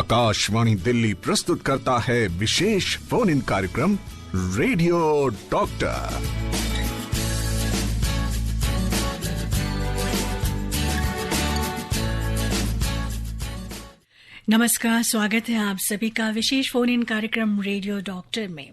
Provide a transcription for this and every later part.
आकाशवाणी दिल्ली प्रस्तुत करता है विशेष फोन इन कार्यक्रम रेडियो डॉक्टर। नमस्कार, स्वागत है आप सभी का विशेष फोन इन कार्यक्रम रेडियो डॉक्टर में।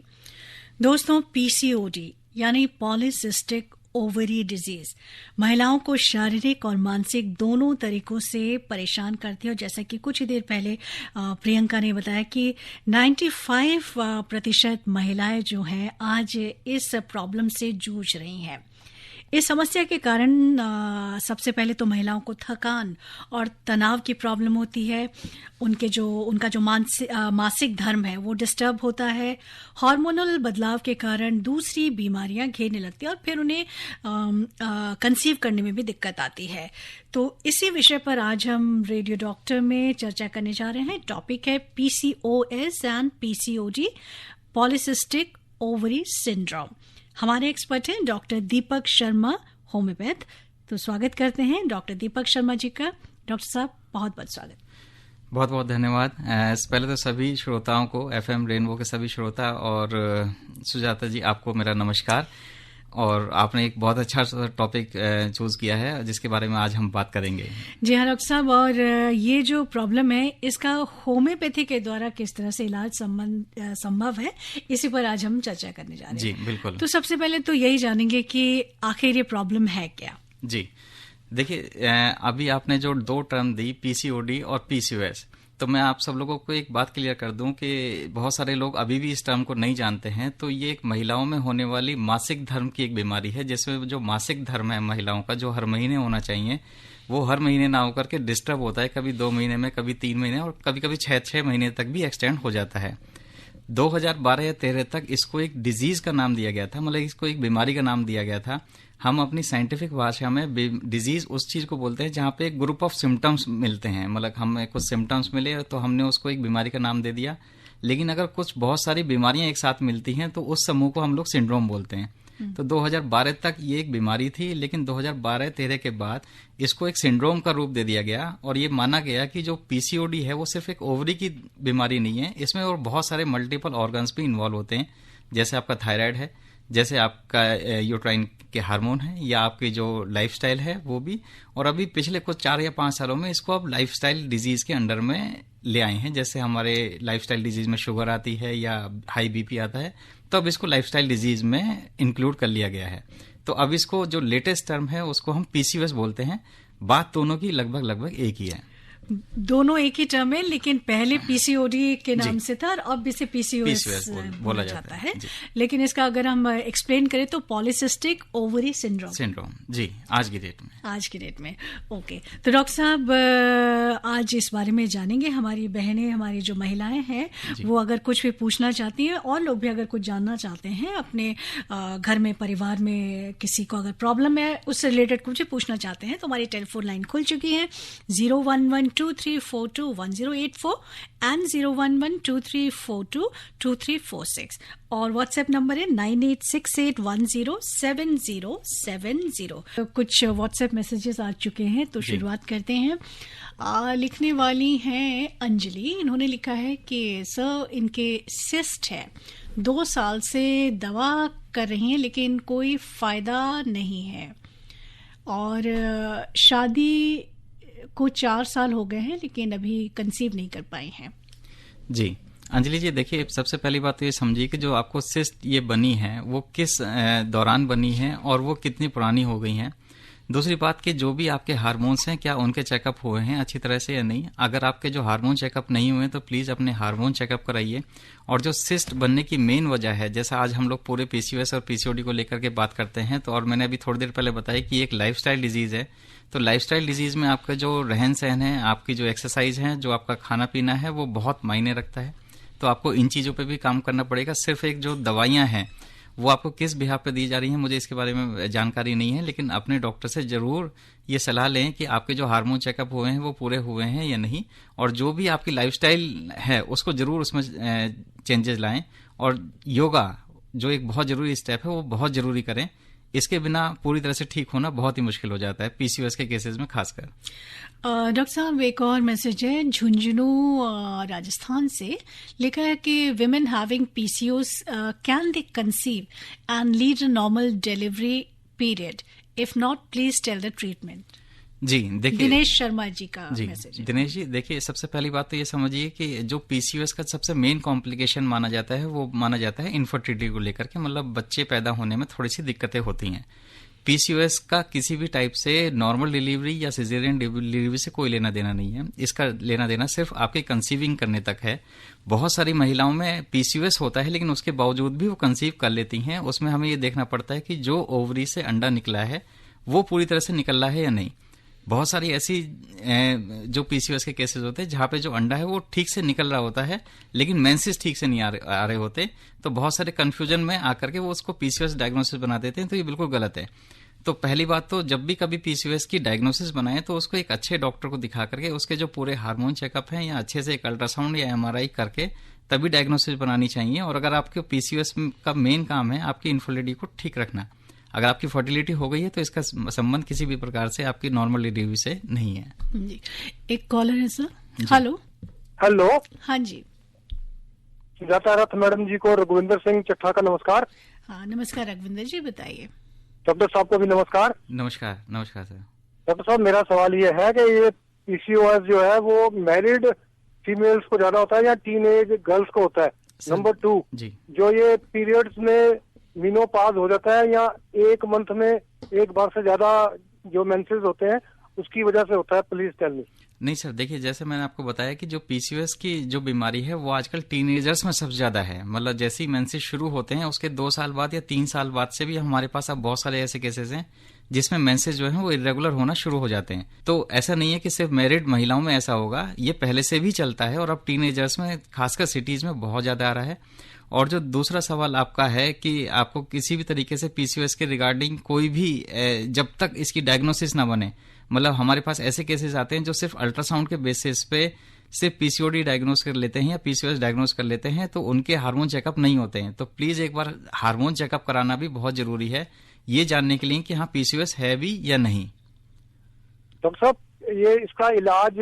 दोस्तों, पीसीओडी यानी पॉलीसिस्टिक ओवरी डिजीज महिलाओं को शारीरिक और मानसिक दोनों तरीकों से परेशान करती है। और जैसा कि कुछ ही देर पहले प्रियंका ने बताया कि 95% महिलाएं जो हैं आज इस प्रॉब्लम से जूझ रही हैं। इस समस्या के कारण सबसे पहले तो महिलाओं को थकान और तनाव की प्रॉब्लम होती है। उनका जो मासिक धर्म है वो डिस्टर्ब होता है। हार्मोनल बदलाव के कारण दूसरी बीमारियां घेरने लगती हैं और फिर उन्हें कंसीव करने में भी दिक्कत आती है। तो इसी विषय पर आज हम रेडियो डॉक्टर में चर्चा करने जा रहे हैं। टॉपिक है PCOS and PCOD, polycystic ovary syndrome. हमारे एक्सपर्ट हैं डॉक्टर दीपक शर्मा, होम्योपैथ। तो स्वागत करते हैं डॉक्टर दीपक शर्मा जी का। डॉक्टर साहब, बहुत बहुत स्वागत। बहुत बहुत धन्यवाद। पहले तो सभी श्रोताओं को, एफएम रेनबो के सभी श्रोता और सुजाता जी, आपको मेरा नमस्कार। और आपने एक बहुत अच्छा टॉपिक चूज किया है जिसके बारे में आज हम बात करेंगे। जी हाँ डॉक्टर साहब, और ये जो प्रॉब्लम है इसका होम्योपैथी के द्वारा किस तरह से इलाज संभव है, इसी पर आज हम चर्चा करने जा रहे हैं। जी बिल्कुल। तो सबसे पहले तो यही जानेंगे कि आखिर ये प्रॉब्लम है क्या। जी देखिए, अभी आपने जो दो टर्म दी, पीसीओडी और पीसीओएस, तो मैं आप सब लोगों को एक बात क्लियर कर दूं कि बहुत सारे लोग अभी भी इस टर्म को नहीं जानते हैं। तो ये एक महिलाओं में होने वाली मासिक धर्म की एक बीमारी है, जिसमें जो मासिक धर्म है महिलाओं का, जो हर महीने होना चाहिए, वो हर महीने ना होकर के डिस्टर्ब होता है। कभी 2 महीने में, कभी 3 महीने और कभी कभी 6 महीने तक भी एक्सटेंड हो जाता है। 2012 या 13 तक इसको एक डिजीज का नाम दिया गया था, मतलब इसको एक बीमारी का नाम दिया गया था। हम अपनी साइंटिफिक भाषा में डिजीज उस चीज को बोलते हैं जहां पे एक ग्रुप ऑफ सिम्टम्स मिलते हैं। मतलब हमें कुछ सिम्टम्स मिले तो हमने उसको एक बीमारी का नाम दे दिया। लेकिन अगर कुछ बहुत सारी बीमारियां एक साथ मिलती हैं तो उस समूह को हम लोग सिंड्रोम बोलते हैं। तो 2012 तक ये एक बीमारी थी, लेकिन 2012-13 के बाद इसको एक सिंड्रोम का रूप दे दिया गया और ये माना गया कि जो पीसीओडी है वो सिर्फ एक ओवरी की बीमारी नहीं है, इसमें और बहुत सारे मल्टीपल ऑर्गन्स भी इन्वॉल्व होते हैं। जैसे आपका थायराइड है, जैसे आपका यूट्राइन के हार्मोन है, या आपकी जो लाइफस्टाइल है वो भी। और अभी पिछले कुछ 4 या 5 सालों में इसको अब लाइफस्टाइल डिजीज के अंडर में ले आए हैं। जैसे हमारे लाइफस्टाइल डिजीज में शुगर आती है या हाई बीपी आता है, तो अब इसको लाइफस्टाइल डिजीज में इंक्लूड कर लिया गया है। तो अब इसको जो लेटेस्ट टर्म है उसको हम पीसीओएस बोलते हैं। बात दोनों की लगभग एक ही है। दोनों एक ही टर्म है, लेकिन पहले पीसीओडी के नाम से था और अब इसे पीसीओएस बोला जाता है। लेकिन इसका अगर हम एक्सप्लेन करें तो पॉलीसिस्टिक ओवरी सिंड्रोम जी, आज की डेट में। ओके, तो डॉक्टर साहब आज इस बारे में जानेंगे। हमारी बहनें, हमारी जो महिलाएं हैं, वो अगर कुछ भी पूछना चाहती हैं और लोग भी अगर कुछ जानना चाहते हैं, अपने घर में, परिवार में किसी को अगर प्रॉब्लम है, उससे रिलेटेड कुछ भी पूछना चाहते हैं, तो हमारी टेलीफोन लाइन खुल चुकी है 01123421084 एंड 01123422346 और व्हाट्सएप नंबर है 9868107070। तो कुछ व्हाट्सएप मैसेजेस आ चुके हैं, तो शुरुआत करते हैं। लिखने वाली हैं अंजलि। इन्होंने लिखा है कि सर, इनके सिस्ट है, 2 साल से दवा कर रही हैं लेकिन कोई फायदा नहीं है, और शादी को 4 साल हो गए हैं लेकिन अभी कंसीव नहीं कर पाए हैं। जी अंजलि जी, देखिए, सबसे पहली बात तो ये समझिए कि जो आपको सिस्ट ये बनी है वो किस दौरान बनी है और वो कितनी पुरानी हो गई है। दूसरी बात कि जो भी आपके हार्मोन्स हैं, क्या उनके चेकअप हुए हैं अच्छी तरह से या नहीं। अगर आपके जो हार्मोन चेकअप नहीं हुए तो प्लीज़ अपने हार्मोन चेकअप कराइए। और जो सिस्ट बनने की मेन वजह है, जैसा आज हम लोग पूरे पीसीओएस और पीसीओडी को लेकर के बात करते हैं, तो और मैंने अभी थोड़ी देर पहले बताया कि एक लाइफस्टाइल डिजीज है। तो लाइफस्टाइल डिजीज में आपका जो रहन सहन है, आपकी जो एक्सरसाइज है, जो आपका खाना पीना है, वो बहुत मायने रखता है। तो आपको इन चीज़ों पे भी काम करना पड़ेगा। सिर्फ एक जो दवाइयाँ हैं वो आपको किस बिहाफ पे दी जा रही हैं, मुझे इसके बारे में जानकारी नहीं है, लेकिन अपने डॉक्टर से जरूर ये सलाह लें कि आपके जो हार्मोन चेकअप हुए हैं वो पूरे हुए हैं या नहीं। और जो भी आपकी लाइफस्टाइल है उसको जरूर उसमें चेंजेस लाएं। और योगा जो एक बहुत जरूरी स्टेप है वो बहुत जरूरी करें। इसके बिना पूरी तरह से ठीक होना बहुत ही मुश्किल हो जाता है, पीसीओएस के केसेस में खासकर। डॉक्टर साहब, एक और मैसेज है झुंझुनू राजस्थान से, लिखा है कि women having PCOS can they conceive and lead a normal delivery period, if not please tell the treatment. जी देखिए, दिनेश शर्मा जी का जी मैसेज है। दिनेश जी, देखिए सबसे पहली बात तो ये समझिए कि जो पीसीओएस का सबसे मेन कॉम्प्लिकेशन माना जाता है वो माना जाता है इनफर्टिलिटी को लेकर के, मतलब बच्चे पैदा होने में थोड़ी सी दिक्कतें होती हैं। पीसीओएस का किसी भी टाइप से नॉर्मल डिलीवरी या सिजेरियन डिलीवरी से कोई लेना देना नहीं है। इसका लेना देना सिर्फ आपके कंसीविंग करने तक है। बहुत सारी महिलाओं में पीसीओएस होता है लेकिन उसके बावजूद भी वो कंसीव कर लेती हैं। उसमें हमें ये देखना पड़ता है कि जो ओवरी से अंडा निकला है वो पूरी तरह से निकल रहा है या नहीं। बहुत सारी ऐसी जो पीसीओएस के केसेस होते हैं जहां पे जो अंडा है वो ठीक से निकल रहा होता है लेकिन मेंसेस ठीक से नहीं आ रहे होते, तो बहुत सारे कंफ्यूजन में आकर के वो उसको पीसीओएस डायग्नोसिस बना देते हैं, तो ये बिल्कुल गलत है। तो पहली बात तो जब भी कभी पीसीओएस की डायग्नोसिस बनाए तो उसको एक अच्छे डॉक्टर को दिखा करके उसके जो पूरे हार्मोन चेकअप हैं या अच्छे से एक अल्ट्रासाउंड या एमआरआई करके तभी डायग्नोसिस बनानी चाहिए। और अगर आपके पीसीओएस का मेन काम है आपकी इन्फर्टिलिटी को ठीक रखना, अगर आपकी फर्टिलिटी हो गई है तो इसका संबंध किसी भी प्रकार से आपकी नॉर्मल डिलीवरी से नहीं है। जी, एक कॉलर है सर। हेलो। हेलो, हाँ जी। सुजाता रथ मैडम जी को रघुविंदर सिंह चट्ठा का नमस्कार। हाँ नमस्कार रघुविंदर जी, बताइए। डॉक्टर साहब को भी नमस्कार। नमस्कार। नमस्कार सर। डॉक्टर साहब, मेरा सवाल ये है कि ये पीसीओएस जो है वो मैरिड फीमेल्स को ज्यादा होता है या टीनेज गर्ल्स को होता है? नंबर 2, जो ये पीरियड्स में मीनोपॉज हो जाता है या एक मंथ में एक बार से ज्यादा जो मेंसेस होते हैं उसकी वजह से होता है, प्लीज टेल मी। नहीं सर, देखिए जैसे मैंने आपको बताया कि जो पीसीओएस की जो बीमारी है वो आजकल टीनेजर्स में सबसे ज्यादा है। मतलब जैसे ही मेंसेस शुरू होते हैं उसके 2 साल बाद या 3 साल बाद से भी हमारे पास अब बहुत सारे ऐसे केसेस हैं जिसमें मेंसेस जो है वो इरेगुलर होना शुरू हो जाते हैं। तो ऐसा नहीं है कि सिर्फ मैरिड महिलाओं में ऐसा होगा, ये पहले से भी चलता है और अब टीनेजर्स में खासकर सिटीज में बहुत ज्यादा आ रहा है। और जो दूसरा सवाल आपका है कि आपको किसी भी तरीके से पीसीओएस के रिगार्डिंग कोई भी जब तक इसकी डायग्नोसिस ना बने, मतलब हमारे पास ऐसे केसेस आते हैं जो सिर्फ अल्ट्रासाउंड के बेसिस पे सिर्फ पीसीओडी डायग्नोस कर लेते हैं या पीसीओएस डायग्नोस कर लेते हैं, तो उनके हार्मोन चेकअप नहीं होते हैं। तो प्लीज एक बार हार्मोन चेकअप कराना भी बहुत जरूरी है, ये जानने के लिए कि हाँ पीसीओएस है भी या नहीं। डॉक्टर साहब, ये इसका इलाज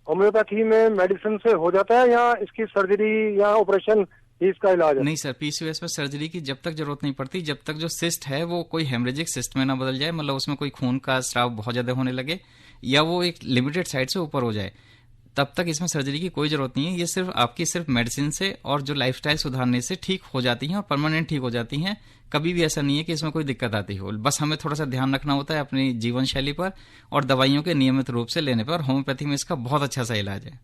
होम्योपैथी में मेडिसिन से हो जाता है या इसकी सर्जरी या ऑपरेशन इसका इलाज है? नहीं सर, पीसीओएस में सर्जरी की जब तक जरूरत नहीं पड़ती, जब तक जो सिस्ट है वो कोई हेमरेजिक सिस्ट में ना बदल जाए, मतलब उसमें कोई खून का स्राव बहुत ज्यादा होने लगे या वो एक लिमिटेड साइड से ऊपर हो जाए, तब तक इसमें सर्जरी की कोई जरूरत नहीं है। ये सिर्फ मेडिसिन से और जो लाइफस्टाइल सुधारने से ठीक हो जाती हैं और परमानेंट ठीक हो जाती हैं। कभी भी ऐसा नहीं है कि इसमें कोई दिक्कत आती हो, बस हमें थोड़ा सा ध्यान रखना होता है अपनी जीवन शैली पर और दवाइयों के नियमित रूप से लेने पर। होम्योपैथी में इसका बहुत अच्छा सा इलाज है।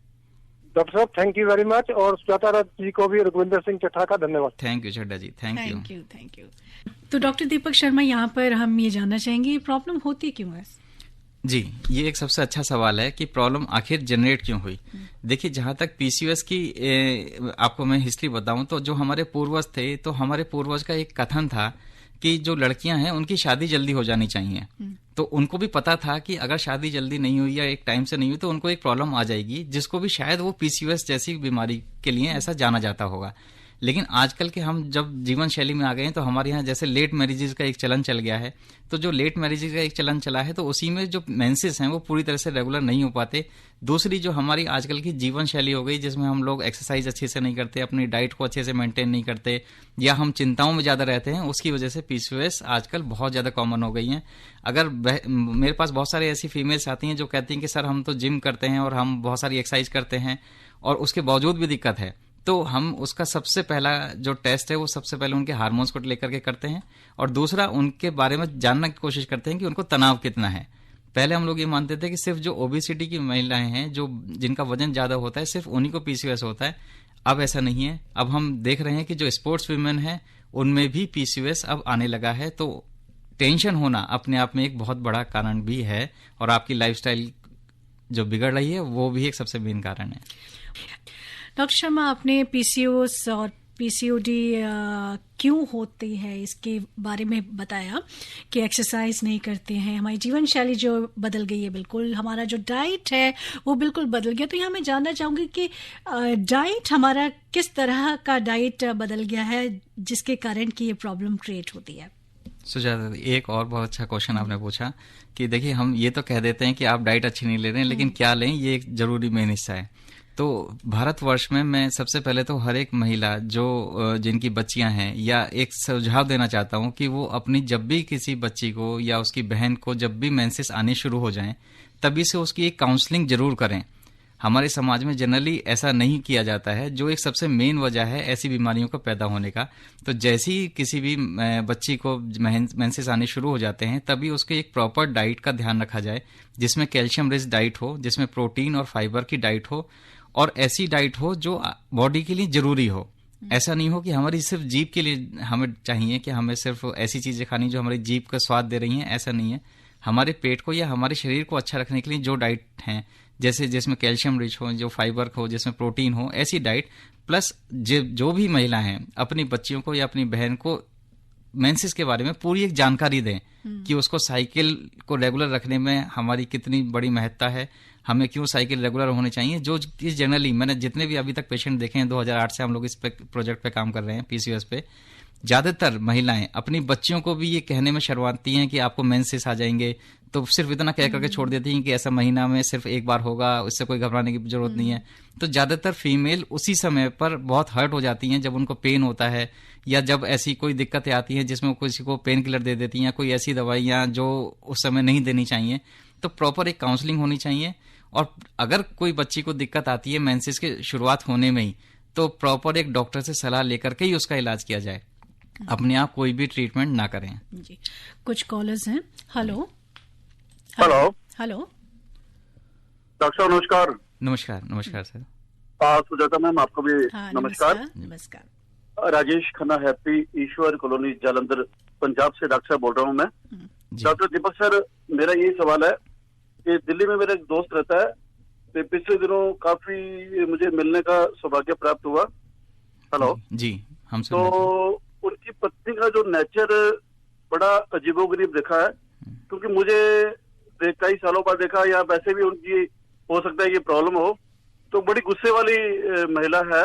डॉक्टर साहब, थैंक यू वेरी मच। और सुजाता रथ जी को भी रघुविंदर सिंह चट्ठा का धन्यवाद। Thank you Chadda ji, thank you. तो डॉक्टर दीपक शर्मा, यहाँ पर हम ये जानना चाहेंगे प्रॉब्लम होती क्यों है? जी, ये एक सबसे अच्छा सवाल है कि प्रॉब्लम आखिर जनरेट क्यों हुई। देखिए, जहां तक पीसीओएस की आपको मैं हिस्ट्री बताऊं तो जो हमारे पूर्वज थे, तो हमारे पूर्वज का एक कथन था कि जो लड़कियां हैं उनकी शादी जल्दी हो जानी चाहिए। तो उनको भी पता था कि अगर शादी जल्दी नहीं हुई या एक टाइम से नहीं हुई तो उनको एक प्रॉब्लम आ जाएगी, जिसको भी शायद वो पीसीओएस जैसी बीमारी के लिए ऐसा जाना जाता होगा। लेकिन आजकल के हम जब जीवन शैली में आ गए हैं तो हमारे यहाँ जैसे लेट मैरिजेस का एक चलन चल गया है, तो जो लेट मैरिजेस का एक चलन चला है तो उसी में जो मेंसेस हैं वो पूरी तरह से रेगुलर नहीं हो पाते। दूसरी जो हमारी आजकल की जीवन शैली हो गई जिसमें हम लोग एक्सरसाइज अच्छे से नहीं करते, अपनी डाइट को अच्छे से मेंटेन नहीं करते या हम चिंताओं में ज्यादा रहते हैं, उसकी वजह से पीसीओएस आजकल बहुत ज्यादा कॉमन हो गई है। अगर मेरे पास बहुत सारी ऐसी फीमेल्स आती हैं जो कहती हैं कि सर हम तो जिम करते हैं और हम बहुत सारी एक्सरसाइज करते हैं और उसके बावजूद भी दिक्कत है, तो हम उसका सबसे पहला जो टेस्ट है वो सबसे पहले उनके हार्मोन्स को लेकर के करते हैं और दूसरा उनके बारे में जानने की कोशिश करते हैं कि उनको तनाव कितना है। पहले हम लोग ये मानते थे कि सिर्फ जो ओबेसिटी की महिलाएं हैं, जो जिनका वजन ज्यादा होता है, सिर्फ उन्हीं को पीसीओएस होता है। अब ऐसा नहीं है। अब हम देख रहे हैं कि जो स्पोर्ट्स वीमेन है उनमें भी पीसीओएस अब आने लगा है। तो टेंशन होना अपने आप में एक बहुत बड़ा कारण भी है और आपकी लाइफस्टाइल जो बिगड़ रही है वो भी एक सबसे मेन कारण है। डॉक्टर शर्मा, आपने पीसीओएस और पीसीओडी क्यों होती है इसके बारे में बताया कि एक्सरसाइज नहीं करते हैं, हमारी जीवन शैली जो बदल गई है, बिल्कुल हमारा जो डाइट है वो बिल्कुल बदल गया। तो यहाँ मैं जानना चाहूंगी कि डाइट हमारा किस तरह का डाइट बदल गया है जिसके कारण कि ये प्रॉब्लम क्रिएट होती है। सुजाता, एक और बहुत अच्छा क्वेश्चन आपने पूछा कि देखिए हम ये तो कह देते हैं कि आप डाइट अच्छी नहीं ले रहे हैं, लेकिन क्या लें ये एक जरूरी मेन हिस्सा है। तो भारतवर्ष में मैं सबसे पहले तो हर एक महिला जो जिनकी बच्चियां हैं, या एक सुझाव देना चाहता हूं कि वो अपनी जब भी किसी बच्ची को या उसकी बहन को जब भी मेंसेस आने शुरू हो जाएं, तभी से उसकी एक काउंसलिंग जरूर करें। हमारे समाज में जनरली ऐसा नहीं किया जाता है, जो एक सबसे मेन वजह है ऐसी बीमारियों का पैदा होने का। तो जैसे ही किसी भी बच्ची को मेंसेस आने शुरू हो जाते हैं, तभी उसके एक प्रॉपर डाइट का ध्यान रखा जाए, जिसमें कैल्शियम रिच डाइट हो, जिसमें प्रोटीन और फाइबर की डाइट हो, और ऐसी डाइट हो जो बॉडी के लिए जरूरी हो। ऐसा नहीं हो कि हमारी सिर्फ जीभ के लिए हमें चाहिए कि हमें सिर्फ ऐसी चीजें खानी जो हमारी जीभ का स्वाद दे रही हैं, ऐसा नहीं है। हमारे पेट को या हमारे शरीर को अच्छा रखने के लिए जो डाइट है, जैसे जिसमें कैल्शियम रिच हो, जो फाइबर हो, जिसमें प्रोटीन हो, ऐसी डाइट प्लस जो भी महिला हैं अपनी बच्चियों को या अपनी बहन को मेंसेस के बारे में पूरी एक जानकारी दें कि उसको साइकिल को रेगुलर रखने में हमारी कितनी बड़ी महत्ता है, हमें क्यों साइकिल रेगुलर होने चाहिए। जो चीज जनरली मैंने जितने भी अभी तक पेशेंट देखे हैं, 2008 से हम लोग इस प्रोजेक्ट पे काम कर रहे हैं पीसीओएस पे, ज्यादातर महिलाएं अपनी बच्चियों को भी ये कहने में शर्माती हैं कि आपको मेंसेस आ जाएंगे, तो सिर्फ इतना कह करके छोड़ देती हैं कि ऐसा महीना में सिर्फ एक बार होगा, उससे कोई घबराने की जरूरत नहीं है। तो ज्यादातर फीमेल उसी समय पर बहुत हर्ट हो जाती हैं जब उनको पेन होता है, या जब ऐसी कोई दिक्कतें आती हैं जिसमें किसी को पेन किलर दे देती हैं, या कोई ऐसी दवाइयां जो उस समय नहीं देनी चाहिए। तो प्रॉपर एक काउंसलिंग होनी चाहिए, और अगर कोई बच्ची को दिक्कत आती है मेंसेस के शुरुआत होने में ही, तो प्रॉपर एक डॉक्टर से सलाह लेकर के ही उसका इलाज किया जाए, अपने आप कोई भी ट्रीटमेंट ना करें। जी, कुछ कॉलर्स हैं। हेलो हेलो हेलो डॉक्टर साहब नमस्कार। नमस्कार। नमस्कार सर। सुजाता मैम आपको भी नमस्कार। नमस्कार। राजेश खन्ना हैप्पी ईश्वर कॉलोनी जालंधर पंजाब से डॉक्टर साहब बोल रहा हूँ मैं। डॉक्टर दीपक सर, मेरा यही सवाल है कि दिल्ली में मेरा एक दोस्त रहता है, तो पिछले दिनों काफी मुझे मिलने का सौभाग्य प्राप्त हुआ। हेलो जी, हम तो उनकी पत्नी का जो नेचर बड़ा अजीबोगरीब देखा है, क्योंकि मुझे कई सालों बाद देखा, या वैसे भी उनकी हो सकता है ये प्रॉब्लम हो, तो बड़ी गुस्से वाली महिला है।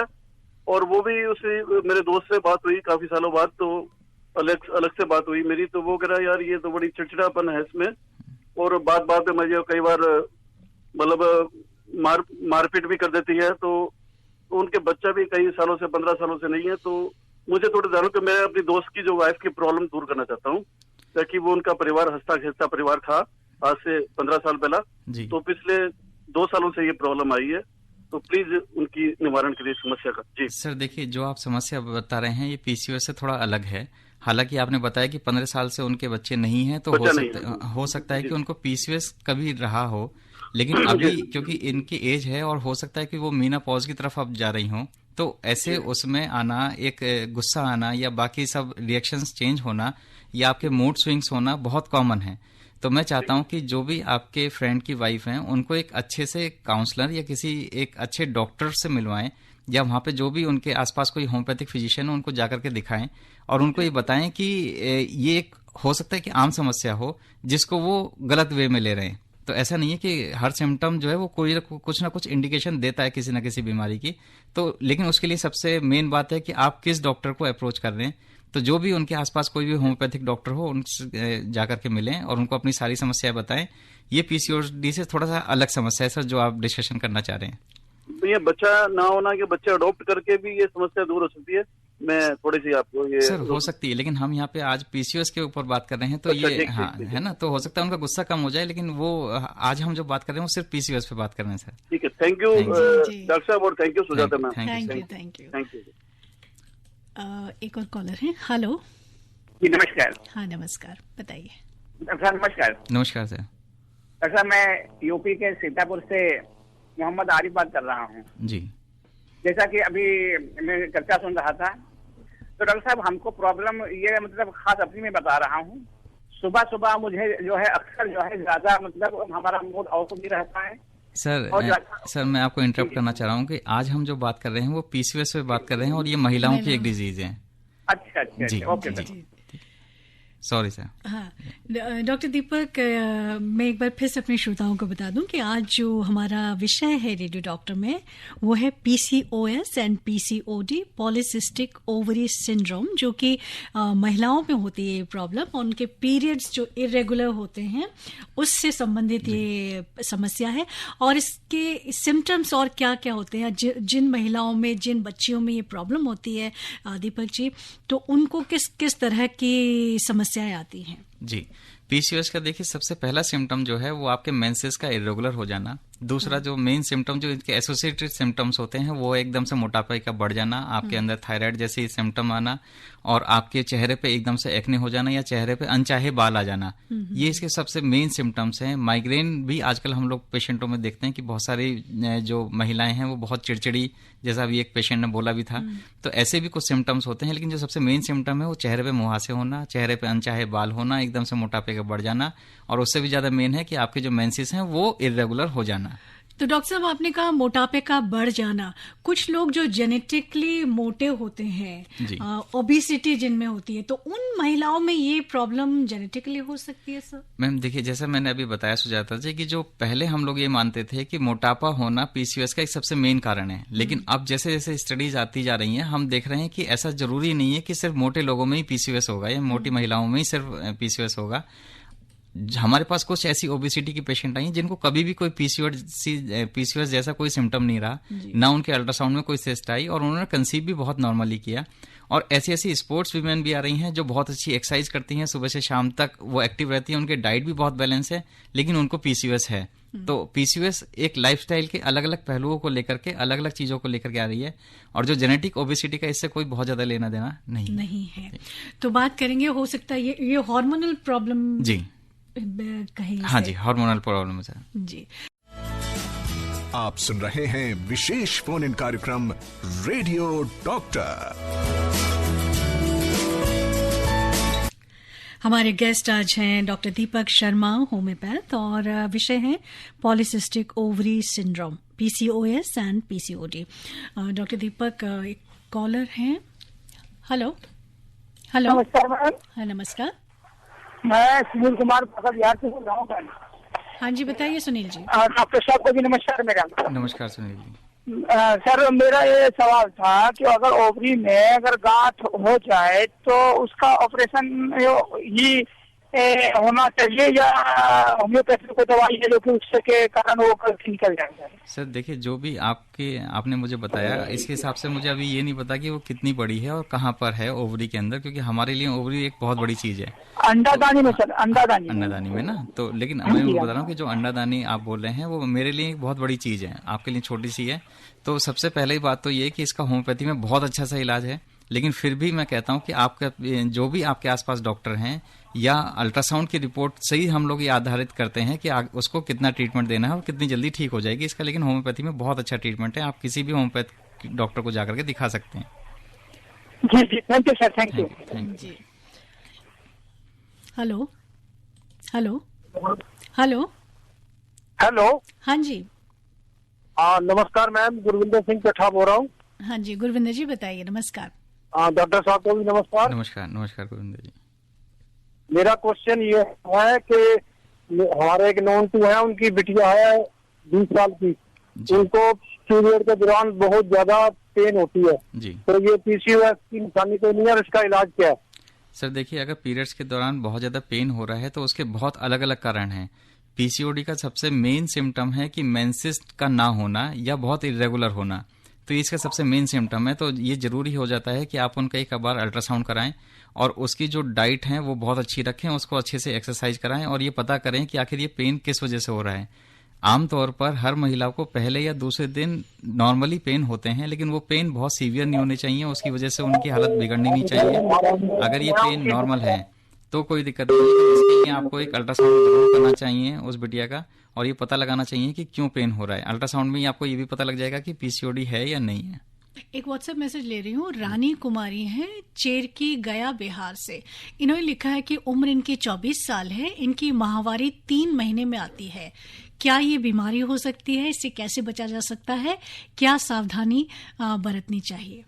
और वो भी उसे मेरे दोस्त से बात हुई काफी सालों बाद, तो अलग से बात हुई मेरी, तो वो कह रहा यार ये तो बड़ी चिड़चिड़ापन है इसमें, और बात में मुझे कई बार मतलब मारपीट भी कर देती है। तो उनके बच्चा भी कई सालों से 15 सालों से नहीं है। तो मुझे थोड़े जानू कि मैं अपनी दोस्त की जो वाइफ की प्रॉब्लम दूर करना चाहता हूँ, ताकि वो उनका परिवार हंसता खेलता परिवार था आज से 15 साल पहला, तो पिछले 2 सालों से ये प्रॉब्लम आई है, तो प्लीज उनकी निवारण के लिए समस्या का। जी सर, देखिए जो आप समस्या बता रहे हैं ये पीसीओएस से थोड़ा अलग है। हालांकि आपने बताया कि 15 साल से उनके बच्चे नहीं हैं, तो हो सकता है कि उनको पीसीओएस कभी रहा हो, लेकिन अभी क्योंकि इनकी एज है और हो सकता है कि वो मीनापॉज की तरफ अब जा रही हों, तो ऐसे उसमें आना, एक गुस्सा आना या बाकी सब रिएक्शंस चेंज होना या आपके मूड स्विंग्स होना बहुत कॉमन है। तो मैं चाहता हूं कि जो भी आपके फ्रेंड की वाइफ हैं उनको एक अच्छे से काउंसलर या किसी एक अच्छे डॉक्टर से मिलवाएं, या वहां पे जो भी उनके आसपास कोई होम्योपैथिक फिजिशियन है उनको जाकर के दिखाएं, और उनको ये बताएं कि ये एक हो सकता है कि आम समस्या हो जिसको वो गलत वे में ले रहे हैं। तो ऐसा नहीं है कि हर सिम्टम जो है वो कोई कुछ ना कुछ इंडिकेशन देता है किसी न किसी बीमारी की। तो लेकिन उसके लिए सबसे मेन बात है कि आप किस डॉक्टर को अप्रोच कर रहे हैं। तो जो भी उनके आसपास कोई भी होम्योपैथिक डॉक्टर हो उनसे जाकर के मिलें और उनको अपनी सारी समस्या बताएं। ये पीसीओडी से थोड़ा सा अलग समस्या है सर, जो आप डिस्कशन करना चाह रहे हैं। ये बच्चा ना होना कि बच्चा अडॉप्ट करके भी ये समस्या दूर हो सकती है, मैं थोड़ी सी आपको ये सर हो सकती है, लेकिन हम यहाँ पे आज पीसीओएस के ऊपर बात कर रहे हैं, तो अच्छा, ये हाँ है ना, तो हो सकता है उनका गुस्सा कम हो जाए, लेकिन वो आज हम जो बात कर रहे हैं वो सिर्फ पीसीओएस पे बात कर रहे हैं सर। ठीक है, थैंक यू डॉक्टर साहब और thank you Sujata ma'am. Thank you. एक और कॉलर है। हेलो जी नमस्कार। हाँ नमस्कार, बताइए। डॉक्टर साहब नमस्कार। नमस्कार सर। डॉक्टर साहब मैं यूपी के सीतापुर से मोहम्मद आरिफ बात कर रहा हूँ जी। जैसा कि अभी मैं चर्चा सुन रहा था, तो डॉक्टर साहब हमको प्रॉब्लम ये मतलब खास अपनी में बता रहा हूँ, सुबह मुझे जो है अक्सर जो है ज्यादा मतलब हमारा मूड ऑफ भी रहता है। सर मैं आपको इंटरप्ट करना चाह रहा हूँ कि आज हम जो बात कर रहे हैं वो पीसीओएस पे बात कर रहे हैं, और ये महिलाओं की एक डिजीज है। अच्छा जी, ओके जी। Sorry sir. हाँ, डॉक्टर दीपक, मैं एक बार फिर से अपने श्रोताओं को बता दूं कि आज जो हमारा विषय है रेडियो डॉक्टर में वो है PCOS and PCOD, polycystic ovary syndrome, जो कि महिलाओं में होती है ये प्रॉब्लम, और उनके पीरियड्स जो इरेगुलर होते हैं उससे संबंधित ये समस्या है। और इसके सिम्टम्स और क्या क्या होते हैं, जिन महिलाओं में, जिन बच्चियों में ये प्रॉब्लम होती है दीपक जी, तो उनको किस किस तरह की समस्याएं आती हैं? जी, पीसीओएस का देखिए सबसे पहला सिम्टम जो है वो आपके मेंसेस का इरेगुलर हो जाना। दूसरा जो मेन सिम्टम जो इनके एसोसिएटेड सिम्टम्स होते हैं वो एकदम से मोटापे का बढ़ जाना, आपके अंदर थायराइड जैसे सिम्टम आना, और आपके चेहरे पे एकदम से एक्ने हो जाना या चेहरे पे अनचाहे बाल आ जाना, ये इसके सबसे मेन सिम्टम्स हैं। माइग्रेन भी आजकल हम लोग पेशेंटों में देखते हैं कि बहुत सारी जो महिलाएं हैं वो बहुत चिड़चिड़ी, जैसा अभी एक पेशेंट ने बोला भी था, तो ऐसे भी कुछ सिम्टम्स होते हैं। लेकिन जो सबसे मेन सिम्टम है वो चेहरे पे मुहासे होना, चेहरे पे अनचाहे बाल होना, एकदम से मोटापे का बढ़ जाना, और उससे भी ज्यादा मेन है कि आपके जो मेंसेस हैं वो इरेगुलर हो जाना। तो डॉक्टर साहब, आपने कहा मोटापे का बढ़ जाना, कुछ लोग जो जेनेटिकली मोटे होते हैं, ओबेसिटी जिनमें होती है, तो उन महिलाओं में ये प्रॉब्लम जेनेटिकली हो सकती है सर? मैम देखिए, जैसा मैंने अभी बताया सुजाता जी कि जो पहले हम लोग ये मानते थे कि मोटापा होना पीसीओएस का एक सबसे मेन कारण है, लेकिन अब जैसे जैसे स्टडीज आती जा रही हैं हम देख रहे हैं कि ऐसा जरूरी नहीं है कि सिर्फ मोटे लोगों में ही पीसीओएस होगा या मोटी महिलाओं में ही सिर्फ पीसीओएस होगा। हमारे पास कुछ ऐसी ओबेसिटी की पेशेंट आई जिनको कभी भी कोई पीसीओएस जैसा कोई सिम्टम नहीं रहा, ना उनके अल्ट्रासाउंड में कोई सिस्ट आई, और उन्होंने कंसीव भी बहुत नॉर्मली किया। और ऐसी ऐसी स्पोर्ट्स वीमेन भी आ रही हैं जो बहुत अच्छी एक्सरसाइज करती हैं, सुबह से शाम तक वो एक्टिव रहती हैं, उनके डाइट भी बहुत बैलेंस है, लेकिन उनको पीसीओएस है। तो पीसीओएस एक लाइफस्टाइल के अलग अलग पहलुओं को लेकर के, अलग अलग चीजों को लेकर के आ रही है, और जो जेनेटिक ओबेसिटी का इससे कोई बहुत ज्यादा लेना देना नहीं है। तो बात करेंगे, हो सकता है ये हार्मोनल प्रॉब्लम जी कहीं। हाँ जी, हार्मोनल प्रॉब्लम है जी। आप सुन रहे हैं विशेष फोन इन कार्यक्रम रेडियो डॉक्टर। हमारे गेस्ट आज हैं डॉक्टर दीपक शर्मा, होम्योपैथ, और विषय है polycystic ovary syndrome, PCOS and PCOD। Doctor Deepak, एक कॉलर हैं। हेलो। नमस्कार मैम। हाँ, नमस्कार। मैं सुनील कुमार बिहार से बोल रहा हूँ। हाँ जी, बताइए सुनील जी। डॉक्टर साहब को भी नमस्कार मेरा। नमस्कार सुनील जी। सर, मेरा ये सवाल था कि अगर ओवरी में अगर गांठ हो जाए तो उसका ऑपरेशन ही होना चाहिए या होम्योपैथी को दवाई है जो कि उससे के कारण वो निकल जाएगा? सर देखिए, जो भी आपने मुझे बताया इसके हिसाब से मुझे अभी ये नहीं पता कि वो कितनी बड़ी है और कहाँ पर है ओवरी के अंदर, क्योंकि हमारे लिए ओवरी एक बहुत बड़ी चीज है। अंडादानी में सर, अंडादानी में ना, तो लेकिन मैं बता रहा हूँ कि जो अंडादानी आप बोल रहे हैं वो मेरे लिए एक बहुत बड़ी चीज है, आपके लिए छोटी सी है। तो सबसे पहले बात तो ये कि इसका होम्योपैथी में बहुत अच्छा सा इलाज है, लेकिन फिर भी मैं कहता हूँ कि आपका जो भी आपके आसपास डॉक्टर हैं या अल्ट्रासाउंड की रिपोर्ट से ही हम लोग ये आधारित करते हैं कि उसको कितना ट्रीटमेंट देना है और कितनी जल्दी ठीक हो जाएगी इसका। लेकिन होम्योपैथी में बहुत अच्छा ट्रीटमेंट है, आप किसी भी होम्योपैथ डॉक्टर को जाकर के दिखा सकते हैं। जी जी, thank you sir, thank you जी। Hello hello hello hello. हाँ जी। नमस्कार मैम, गुरविंदर सिंह पेठा बोल रहा हूँ। हाँ जी, गुरविंदर जी बताइए। नमस्कार। डॉक्टर साहब को भी नमस्कार। नमस्कार गुरविंदर जी। मेरा क्वेश्चन ये है कि हमारे एक नॉन टू है, उनकी बिटिया है 20 साल की, उनको पीरियड के दौरान बहुत ज्यादा पेन होती है जी। तो ये पीसीओएस की निशानी तो नहीं है, इसका इलाज क्या है? सर देखिए, अगर पीरियड्स के दौरान बहुत ज्यादा पेन हो रहा है तो उसके बहुत अलग अलग कारण हैं। पीसीओडी का सबसे मेन सिम्टम है कि मेंसेस का ना होना या बहुत इरेगुलर होना, तो इसका सबसे मेन सिम्टम है। तो ये जरूरी हो जाता है कि आप उनका एक बार अल्ट्रासाउंड कराएं और उसकी जो डाइट है वो बहुत अच्छी रखें, उसको अच्छे से एक्सरसाइज कराएं और ये पता करें कि आखिर ये पेन किस वजह से हो रहा है। आमतौर पर हर महिला को पहले या दूसरे दिन नॉर्मली पेन होते हैं, लेकिन वो पेन बहुत सीवियर नहीं होने चाहिए, उसकी वजह से उनकी हालत बिगड़नी नहीं चाहिए। अगर ये पेन नॉर्मल है तो कोई दिक्कत नहीं है, इसके लिए आपको एक अल्ट्रासाउंड जरूर करना चाहिए उस बिटिया का, और ये पता लगाना चाहिए कि क्यों पेन हो रहा है। अल्ट्रासाउंड में ही आपको ये भी पता लग जाएगा कि पीसीओडी है या नहीं है। एक व्हाट्सएप मैसेज ले रही हूँ, रानी कुमारी हैं, चेरकी गया बिहार से। इन्होंने लिखा है कि उम्र इनकी 24 साल है, इनकी माहवारी 3 महीने में आती है। क्या ये बीमारी हो सकती है? इससे कैसे बचा जा सकता है? क्या सावधानी बरतनी चाहिए?